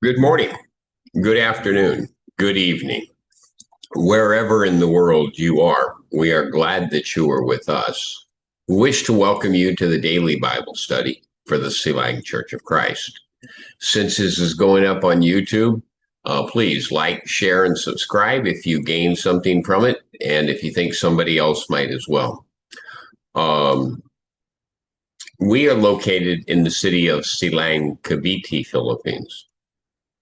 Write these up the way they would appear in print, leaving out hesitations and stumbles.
Good morning, good afternoon, good evening. Wherever in the world you are, we are glad that you are with us. We wish to welcome you to the daily Bible study for the Sealang Church of Christ. Since this is going up on YouTube, please like, share, and subscribe if you gain something from it, and if you think somebody else might as well. We are located in the city of Silang, Cavite, Philippines.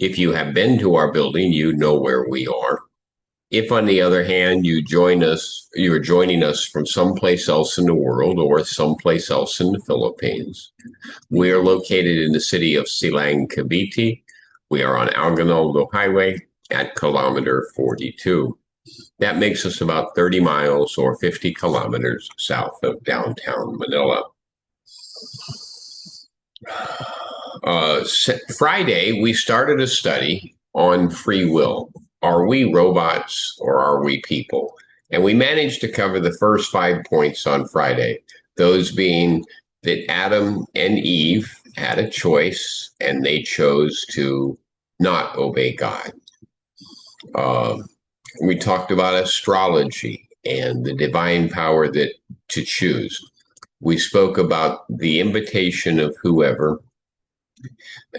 If you have been to our building, you know where we are. If, on the other hand, you are joining us from someplace else in the world or someplace else in the Philippines, we are located in the city of Silang, Cavite. We are on Aguinaldo Highway at kilometer 42. That makes us about 30 miles or 50 kilometers south of downtown Manila. Friday, we started a study on free will. Are we robots or are we people? And we managed to cover the first 5 points on Friday, those being that Adam and Eve had a choice and they chose to not obey God. We talked about astrology and the divine power that to choose. We spoke about the invitation of whoever.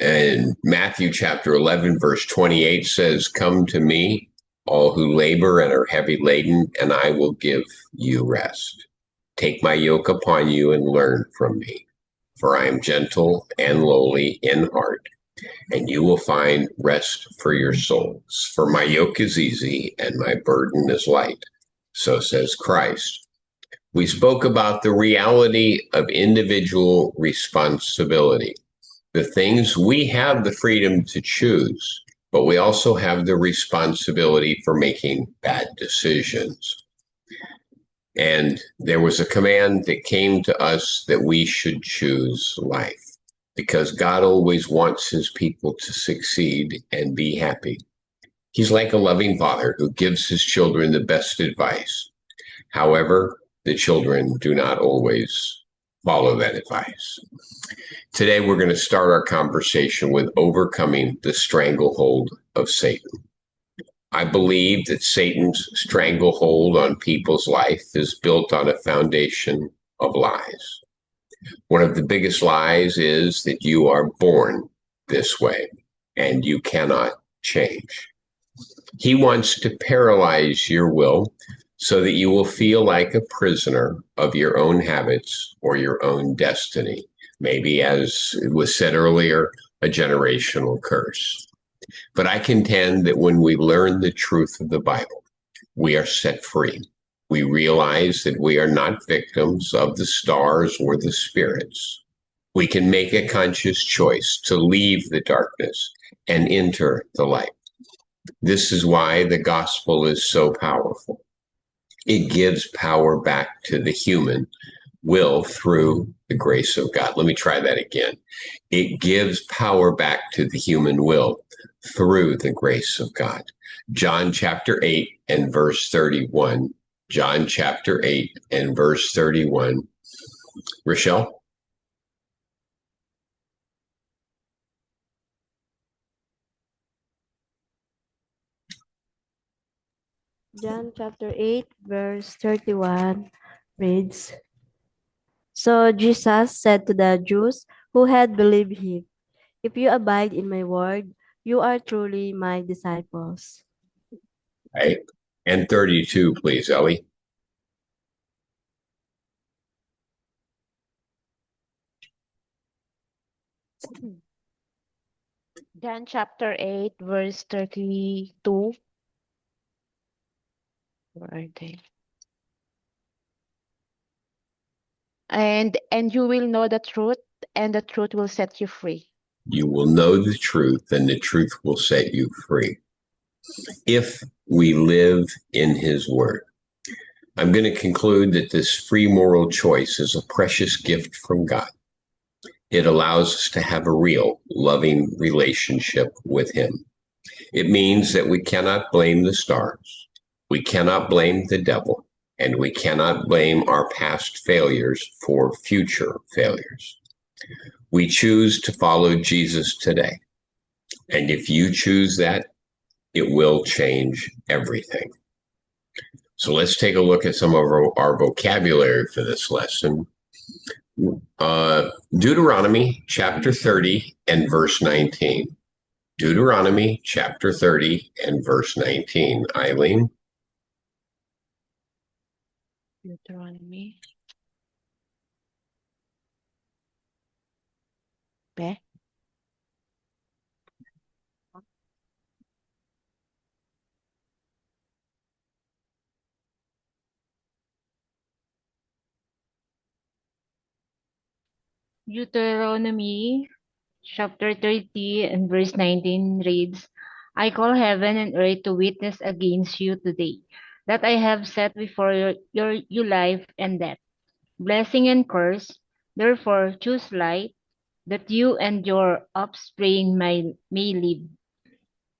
And Matthew chapter 11, verse 28 says, "Come to me, all who labor and are heavy laden, and I will give you rest. Take my yoke upon you and learn from me, for I am gentle and lowly in heart, and you will find rest for your souls. For my yoke is easy and my burden is light." So says Christ. We spoke about the reality of individual responsibility. The things we have the freedom to choose, but we also have the responsibility for making bad decisions. And there was a command that came to us that we should choose life because God always wants his people to succeed and be happy. He's like a loving father who gives his children the best advice. However, the children do not always follow that advice. Today, we're going to start our conversation with overcoming the stranglehold of Satan. I believe that Satan's stranglehold on people's life is built on a foundation of lies. One of the biggest lies is that you are born this way and you cannot change. He wants to paralyze your will so that you will feel like a prisoner of your own habits or your own destiny. Maybe, as it was said earlier, a generational curse. But I contend that when we learn the truth of the Bible, we are set free. We realize that we are not victims of the stars or the spirits. We can make a conscious choice to leave the darkness and enter the light. This is why the gospel is so powerful. It gives power back to the human will through the grace of God. Let me try that again. It gives power back to the human will through the grace of God. John chapter 8 and verse 31. John chapter 8 and verse 31. Rochelle? John chapter 8, verse 31 reads, "So Jesus said to the Jews who had believed him, 'If you abide in my word, you are truly my disciples.'" Right. And 32, please, Ellie. John chapter 8, verse 32. Where are they? And you will know the truth, and the truth will set you free. You will know the truth, and the truth will set you free. If we live in his word. I'm going to conclude that this free moral choice is a precious gift from God. It allows us to have a real, loving relationship with him. It means that we cannot blame the stars, we cannot blame the devil, and we cannot blame our past failures for future failures. We choose to follow Jesus today. And if you choose that, it will change everything. So let's take a look at some of our vocabulary for this lesson. Deuteronomy chapter 30 and verse 19. Deuteronomy chapter 30 and verse 19. Eileen? Deuteronomy. Be? Deuteronomy chapter 30 and verse 19 reads, I call heaven and earth to witness against you today, that I have set before you life and death, blessing and curse. Therefore choose life, that you and your offspring may live.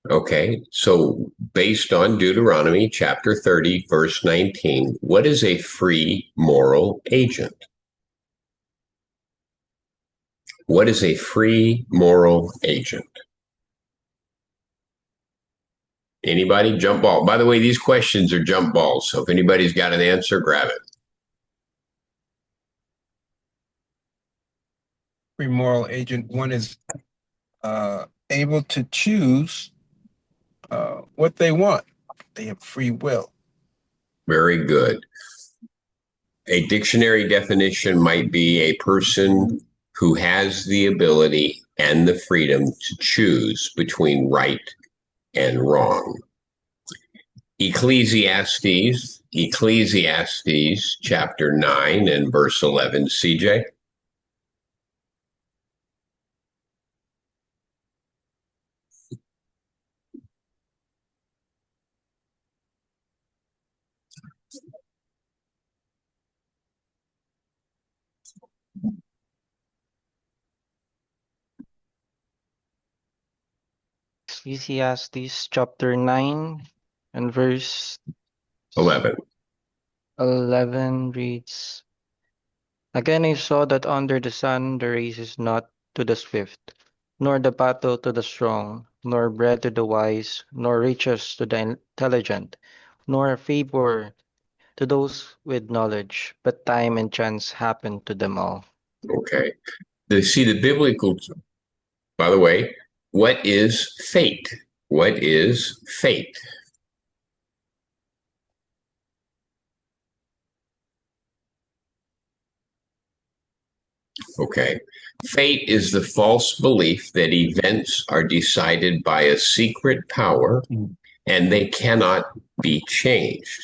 Okay, so based on Deuteronomy chapter 30, verse 19, what is a free moral agent? What is a free moral agent? Anybody? Jump ball. By the way, these questions are jump balls, so if anybody's got an answer, grab it. Free moral agent. One is able to choose what they want. They have free will. Very good. A dictionary definition might be a person who has the ability and the freedom to choose between right and wrong. Ecclesiastes chapter 9 and verse 11. CJ? Ecclesiastes chapter 9 and verse 11. 11 reads, Again I saw that under the sun the race is not to the swift, nor the battle to the strong, nor bread to the wise, nor riches to the intelligent, nor favor to those with knowledge, but time and chance happen to them all. Okay. The biblical, by the way, what is fate? What is fate? Okay. Fate is the false belief that events are decided by a secret power and they cannot be changed.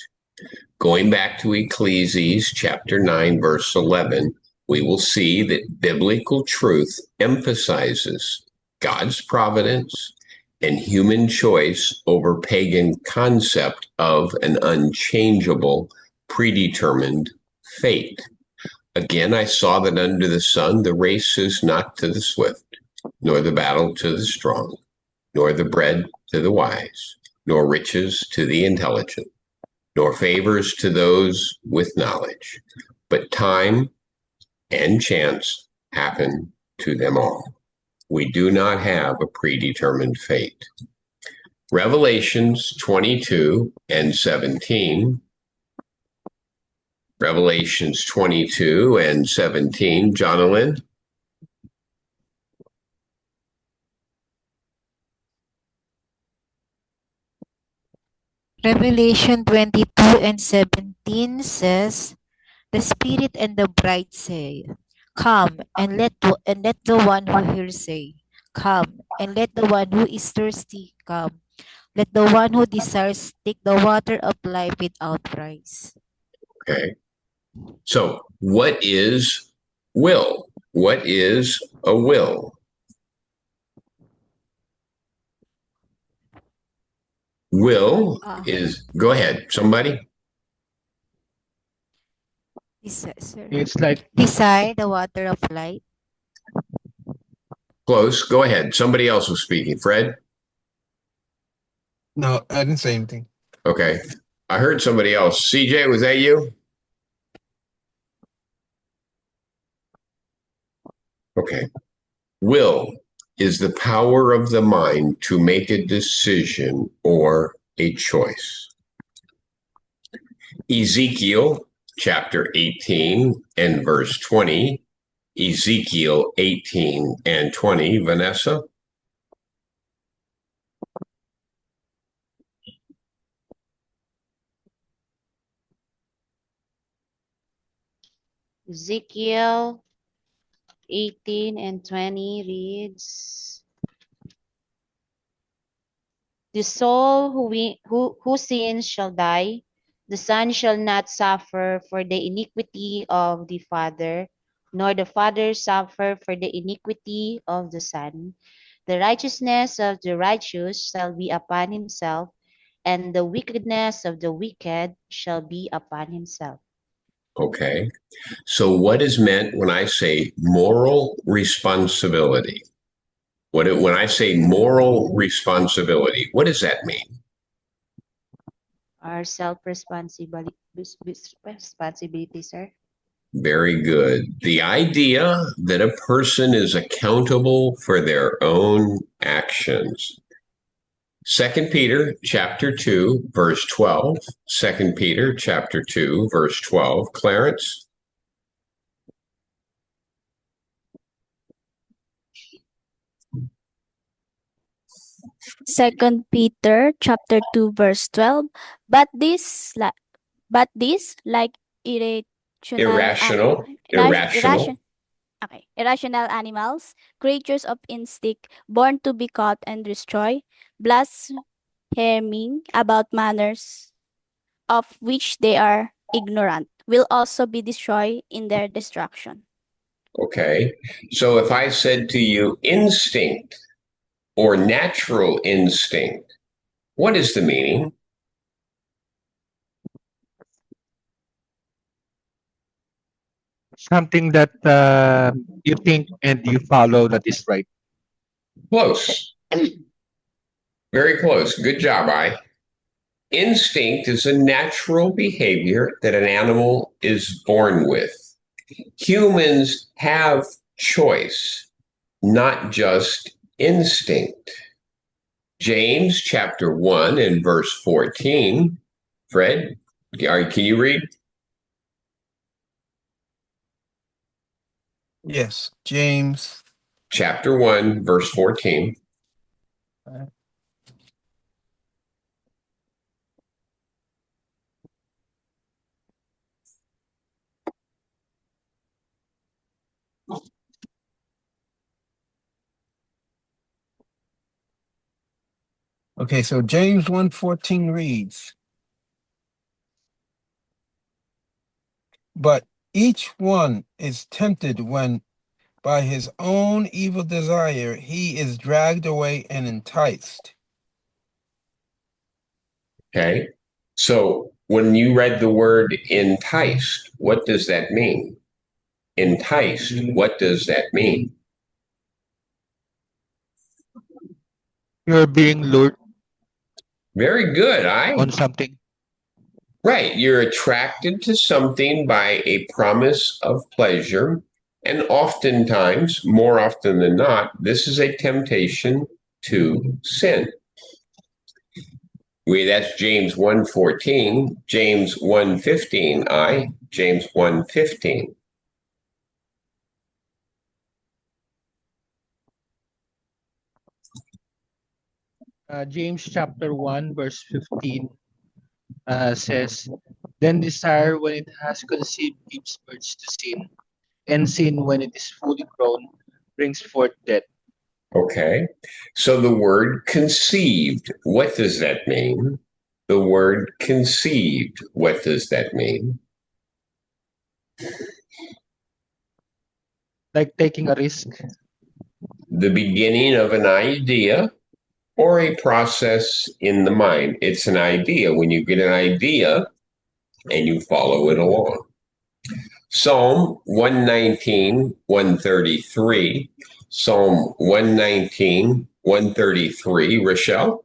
Going back to Ecclesiastes chapter 9, verse 11, we will see that biblical truth emphasizes God's providence and human choice over pagan concept of an unchangeable, predetermined fate. Again, I saw that under the sun the race is not to the swift, nor the battle to the strong, nor the bread to the wise, nor riches to the intelligent, nor favors to those with knowledge, but time and chance happen to them all. We do not have a predetermined fate. Revelations 22 and 17. Revelations 22 and 17. Jonathan? Revelation 22 and 17 says, The Spirit and the bride say, Come, and let the one who hears say, Come, and let the one who is thirsty come. Let the one who desires take the water of life without price. Okay. So, what is will? What is a will? Will is, go ahead, somebody. It's like Desire the water of life. Close, go ahead. Somebody else was speaking. Fred? No, I didn't say anything. Okay. I heard somebody else. CJ, was that you? Okay. Will. is the power of the mind to make a decision or a choice. Ezekiel chapter 18 and verse 20. Ezekiel 18 and 20. Vanessa? Ezekiel 18 and 20 reads, the soul who sins shall die. The son shall not suffer for the iniquity of the father, nor the father suffer for the iniquity of the son. The righteousness of the righteous shall be upon himself, and the wickedness of the wicked shall be upon himself. Okay. So, what is meant when I say moral responsibility? When I say moral responsibility, what does that mean? Our self-responsibility, sir. Very good. The idea that a person is accountable for their own actions. 2 Peter chapter 2, verse 12. 2 Peter chapter 2, verse 12. Clarence? Second Peter chapter 2 verse 12. But this like Irrational. irrational irrational animals, creatures of instinct, born to be caught and destroyed, blaspheming about manners of which they are ignorant, will also be destroyed in their destruction. Okay. So if I said to you instinct or natural instinct, what is the meaning? Something that you think and you follow that is right. Close. Very close. Good job, I. Instinct is a natural behavior that an animal is born with. Humans have choice, not just instinct. James chapter 1 and verse 14. Fred, can you read? Yes, James. Chapter 1, verse 14. Okay, so James 1:14 reads, but each one is tempted when by his own evil desire he is dragged away and enticed. Okay. So when you read the word enticed, what does that mean? Enticed, what does that mean? You're being lured Very good. on something. Right. You're attracted to something by a promise of pleasure. And oftentimes, more often than not, this is a temptation to sin. That's James 1:14, James 1:15, James 1:15. James chapter 1 verse 15 says, then desire when it has conceived gives birth to sin, and sin when it is fully grown brings forth death. Okay. So the word conceived, what does that mean? The word conceived, what does that mean? Like taking a risk. The beginning of an idea or a process in the mind. It's an idea. When you get an idea and you follow it along. Psalm 119, 133. Psalm 119, 133. Rochelle?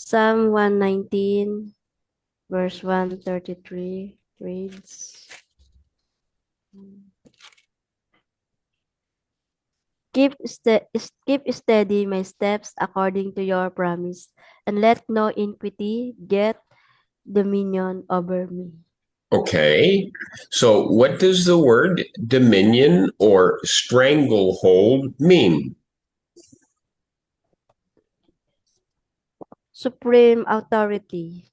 Psalm 119, verse 133 reads, Keep steady my steps according to your promise, and let no iniquity get dominion over me. Okay. So what does the word dominion or stranglehold mean? Supreme authority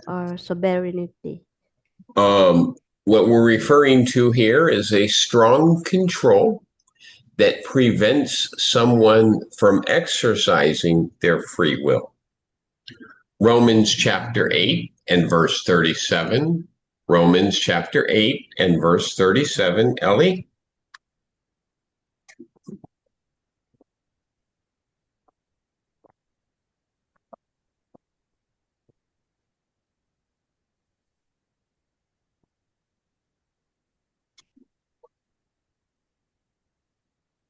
or sovereignty. What we're referring to here is a strong control that prevents someone from exercising their free will. Romans chapter 8 and verse 37. Romans chapter 8 and verse 37. Ellie?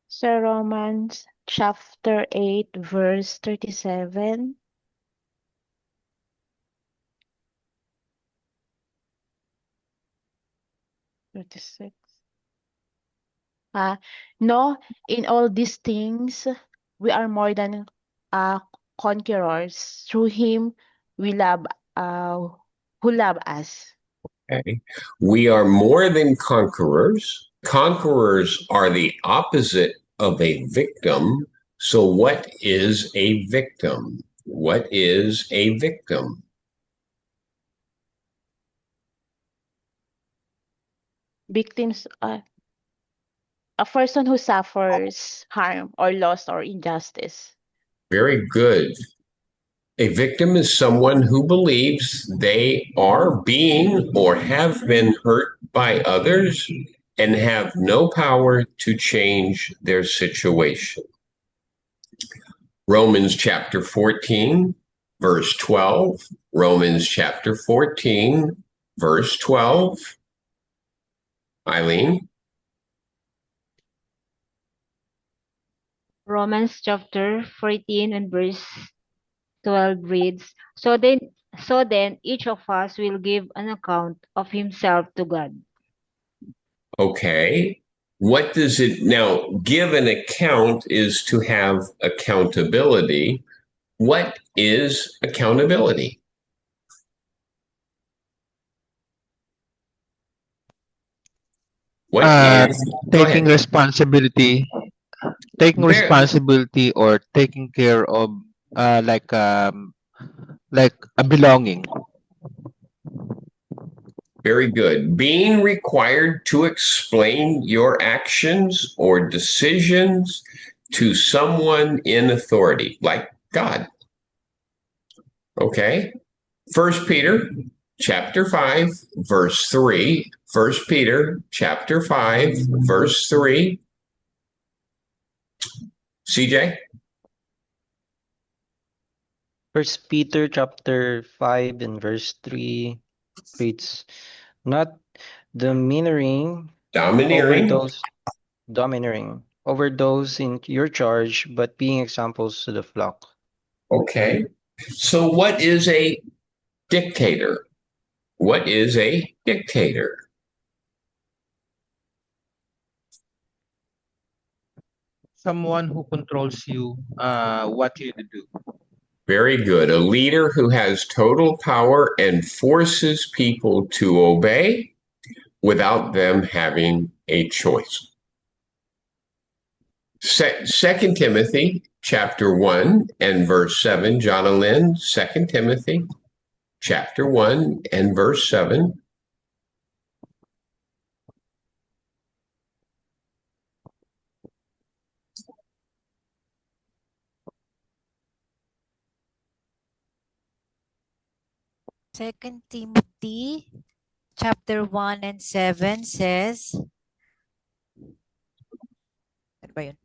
So Romans chapter 8, verse 37. No, in all these things, we are more than uh, conquerors through him we love, uh, who love us. Okay. We are more than conquerors. Conquerors are the opposite of a victim. So, what is a victim? What is a victim? Victims, a person who suffers harm or loss or injustice. Very good. A victim is someone who believes they are being or have been hurt by others and have no power to change their situation. Romans chapter 14, verse 12. Romans chapter 14, verse 12. Eileen? Romans chapter 14 and verse 12 reads, so then each of us will give an account of himself to God. Okay. What does it now? Give an account is to have accountability. What is accountability? What Uh, is? Go taking ahead. responsibility, Very, or taking care of, like a belonging. very good. Being required to explain your actions or decisions to someone in authority, like God. Okay. First Peter chapter 5, verse 3. First Peter chapter 5, verse 3. CJ? First Peter chapter 5 and verse 3 reads, not domineering over Domineering. those domineering over those in your charge, but being examples to the flock. Okay. So, what is a dictator? What is a dictator? Someone who controls you, what you to do. Very good. A leader who has total power and forces people to obey without them having a choice. Second Timothy chapter 1 and verse 7. John and Lynn, 2 Timothy chapter 1 and verse 7. Second Timothy chapter 1 and 7 says, ano ba yun?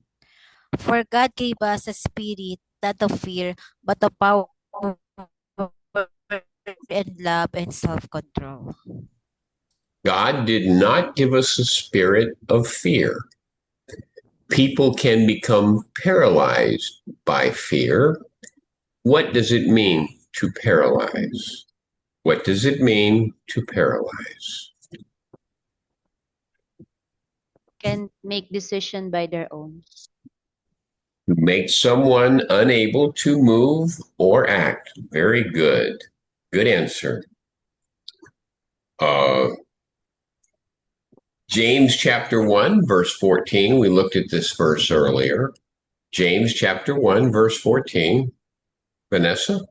For God gave us a spirit not of fear, but of power and love and self-control. God did not give us a spirit of fear. People can become paralyzed by fear. What does it mean to paralyze. What does it mean to paralyze? Can make decision by their own. To make someone unable to move or act. Very good. Good answer. James chapter 1, verse 14. We looked at this verse earlier. James chapter 1, verse 14. Vanessa?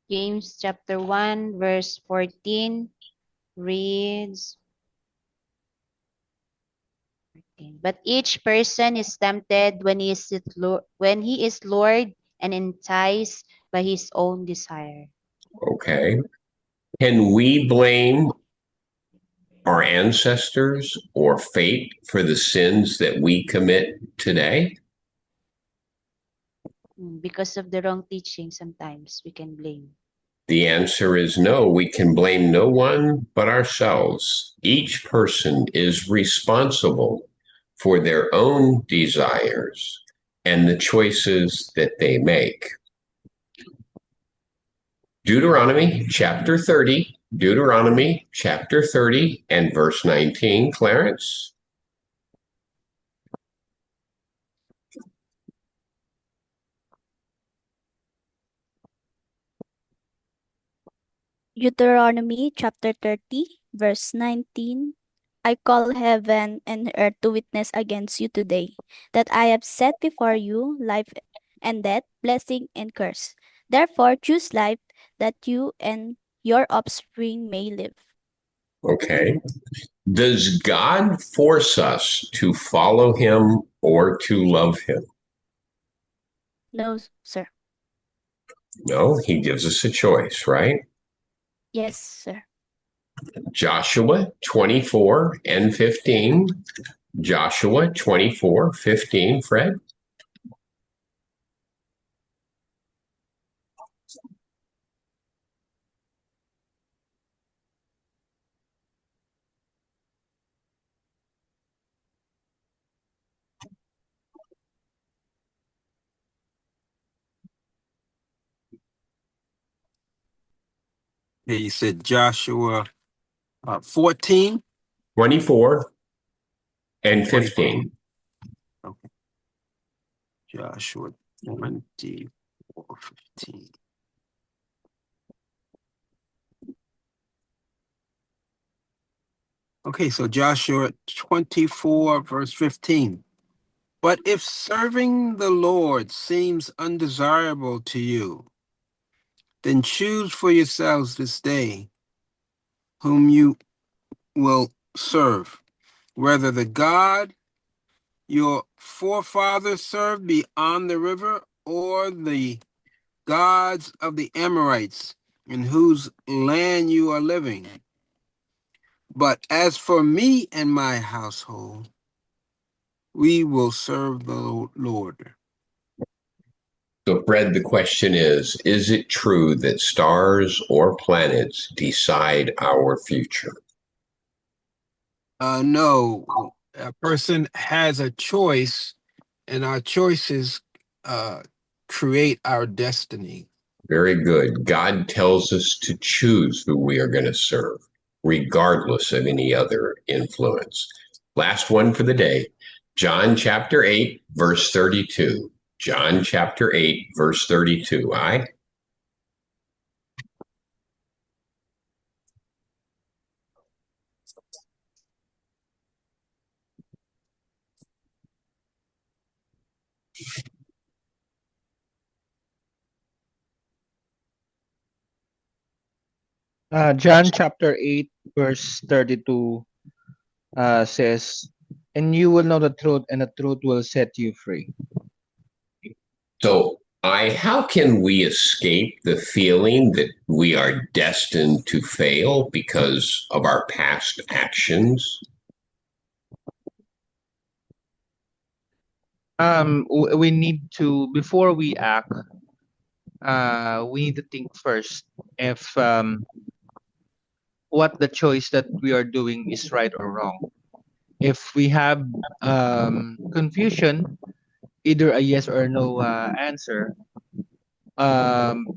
James chapter 1, verse 14 reads, but each person is tempted when he is lured and enticed by his own desire. Okay. Can we blame our ancestors or fate for the sins that we commit today? Because of the wrong teaching, sometimes we can blame. The answer is no. We can blame no one but ourselves. Each person is responsible for their own desires and the choices that they make. Deuteronomy chapter 30, Deuteronomy chapter 30 and verse 19, Clarence. Deuteronomy chapter 30, verse 19. I call heaven and earth to witness against you today, that I have set before you life and death, blessing and curse. Therefore choose life, that you and your offspring may live. Okay. Does God force us to follow him or to love him? No, sir. No, he gives us a choice, right? Yes, sir. Joshua 24 and 15. Joshua 24:15, Fred. You said Joshua 14? 24 and 15. Okay. Joshua 24:15. Okay, so Joshua 24, verse 15. But if serving the Lord seems undesirable to you, then choose for yourselves this day whom you will serve, whether the God your forefathers served beyond the river or the gods of the Amorites in whose land you are living. But as for me and my household, we will serve the Lord. So, Fred, the question is it true that stars or planets decide our future? No, a person has a choice, and our choices create our destiny. Very good. God tells us to choose who we are going to serve, regardless of any other influence. Last one for the day. John chapter 8, verse 32. John chapter 8, verse 32. Aye. John chapter 8, verse 32 says, and you will know the truth, and the truth will set you free. So, how can we escape the feeling that we are destined to fail because of our past actions? We need to, before we act, we need to think first if what the choice that we are doing is right or wrong. If we have confusion, either a yes or no answer,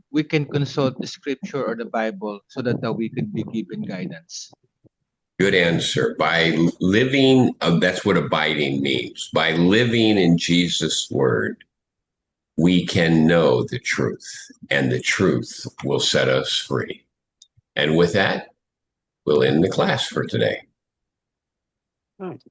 we can consult the scripture or the Bible so that we could be given guidance. Good answer. By living, that's what abiding means. By living in Jesus' word, we can know the truth, and the truth will set us free. And with that, we'll end the class for today. Right.